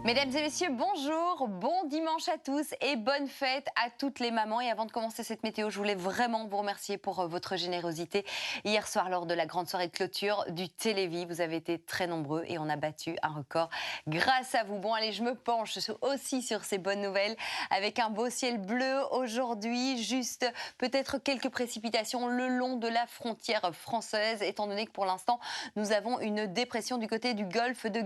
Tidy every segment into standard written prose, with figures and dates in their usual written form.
Mesdames et messieurs, bonjour, bon dimanche à tous et bonne fête à toutes les mamans. Et avant de commencer cette météo, je voulais vraiment vous remercier pour votre générosité. Hier soir, lors de la grande soirée de clôture du Télévis, vous avez été très nombreux et on a battu un record grâce à vous. Bon, allez, je me penche aussi sur ces bonnes nouvelles avec un beau ciel bleu aujourd'hui, juste peut-être quelques précipitations le long de la frontière française, étant donné que pour l'instant, nous avons une dépression du côté du golfe de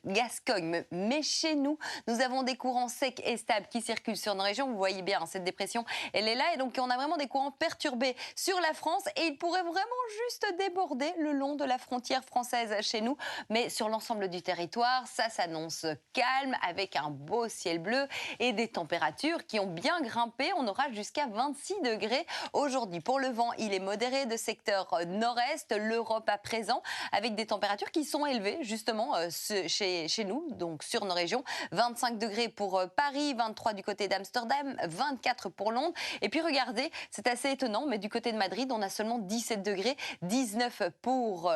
Gascogne. Mais chez nous, nous avons des courants secs et stables qui circulent sur nos régions. Vous voyez bien, cette dépression, elle est là. Et donc, on a vraiment des courants perturbés sur la France. Et ils pourraient vraiment juste déborder le long de la frontière française chez nous. Mais sur l'ensemble du territoire, ça s'annonce calme avec un beau ciel bleu et des températures qui ont bien grimpé. On aura jusqu'à 26 degrés aujourd'hui. Pour le vent, il est modéré de secteur nord-est, l'Europe à présent, avec des températures qui sont élevées justement chez nous, donc sur nos régions. 25 degrés pour Paris, 23 du côté d'Amsterdam, 24 pour Londres. Et puis regardez, c'est assez étonnant, mais du côté de Madrid, on a seulement 17 degrés, 19 pour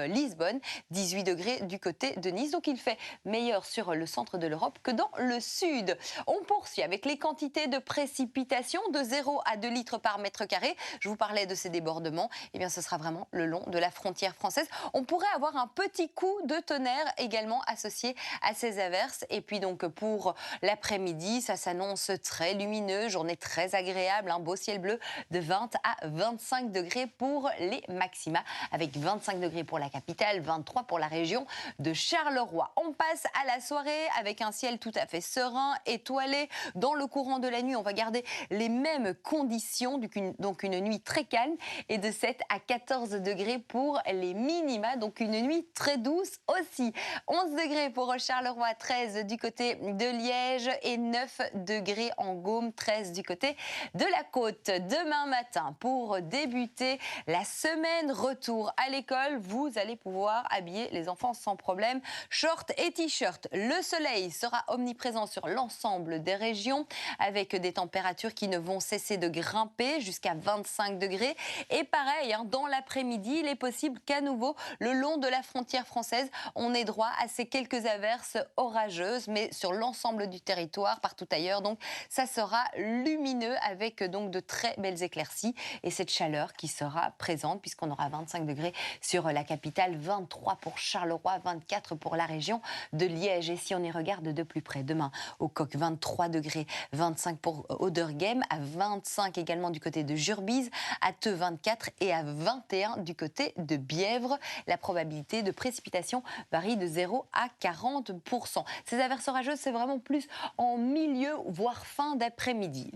Lisbonne, 18 degrés du côté de Nice. Donc il fait meilleur sur le centre de l'Europe que dans le sud. On poursuit avec les quantités de précipitations de 0 à 2 litres par mètre carré. Je vous parlais de ces débordements. Eh bien, ce sera vraiment le long de la frontière française. On pourrait avoir un petit coup de tonnerre également associé à ces averses. Et puis donc pour l'après-midi, ça s'annonce très lumineux, journée très agréable, un beau ciel bleu de 20 à 25 degrés pour les maxima, avec 25 degrés pour la capitale, 23 pour la région de Charleroi. On passe à la soirée avec un ciel tout à fait serein, étoilé. Dans le courant de la nuit, on va garder les mêmes conditions, donc une nuit très calme et de 7 à 14 degrés pour les minima, donc une nuit très douce aussi. 11 degrés pour Charleroi, 13 du côté de Liège et 9 degrés en Gaume, 13 du côté de la Côte. Demain matin, pour débuter la semaine, retour à l'école, vous allez pouvoir habiller les enfants sans problème, short et t-shirt. Le soleil sera omniprésent sur l'ensemble des régions avec des températures qui ne vont cesser de grimper jusqu'à 25 degrés. Et pareil, dans l'après-midi, il est possible qu'à nouveau, le long de la frontière française, on ait droit à ces quelques averses orageuses, mais sur l'ensemble du territoire, partout ailleurs. Donc, ça sera lumineux avec donc de très belles éclaircies et cette chaleur qui sera présente puisqu'on aura 25 degrés sur la capitale, 23 pour Charleroi, 24 pour la région de Liège. Et si on y regarde de plus près, demain, au Coq, 23 degrés, 25 pour Auderghem, à 25 également du côté de Jurbise, à Theux 24 et à 21 du côté de Bièvre. La probabilité de précipitation varie de 0 à 40%. Ces averses orageuses, c'est vraiment plus en milieu, voire fin d'après-midi.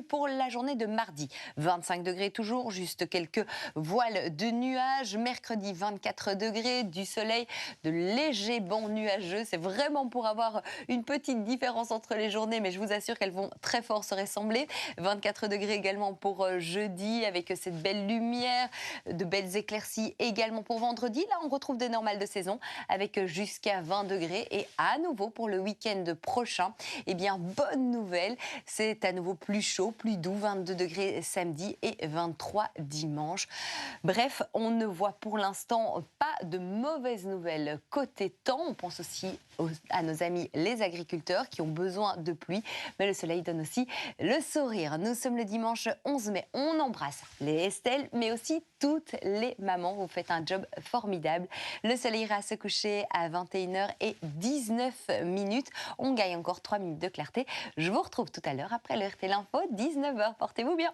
Pour la journée de mardi, 25 degrés toujours, juste quelques voiles de nuages. Mercredi, 24 degrés, du soleil, de légers bancs nuageux. C'est vraiment pour avoir une petite différence entre les journées, mais je vous assure qu'elles vont très fort se ressembler. 24 degrés également pour jeudi, avec cette belle lumière, de belles éclaircies également pour vendredi. Là, on retrouve des normales de saison avec jusqu'à 20 degrés. Et à nouveau, pour le week-end prochain, eh bien, bonne nouvelle, c'est à nouveau plus chaud, plus doux, 22 degrés samedi et 23 dimanche. Bref, on ne voit pour l'instant pas de mauvaises nouvelles côté temps. On pense aussi à nos amis les agriculteurs qui ont besoin de pluie, mais le soleil donne aussi le sourire. Nous sommes le dimanche 11 mai, on embrasse les Estelle, mais aussi toutes les mamans. Vous faites un job formidable. Le soleil ira se coucher à 21h19. On gagne encore 3 minutes de clarté. Je vous retrouve tout à l'heure après le RT L'Info, 19h. Portez-vous bien.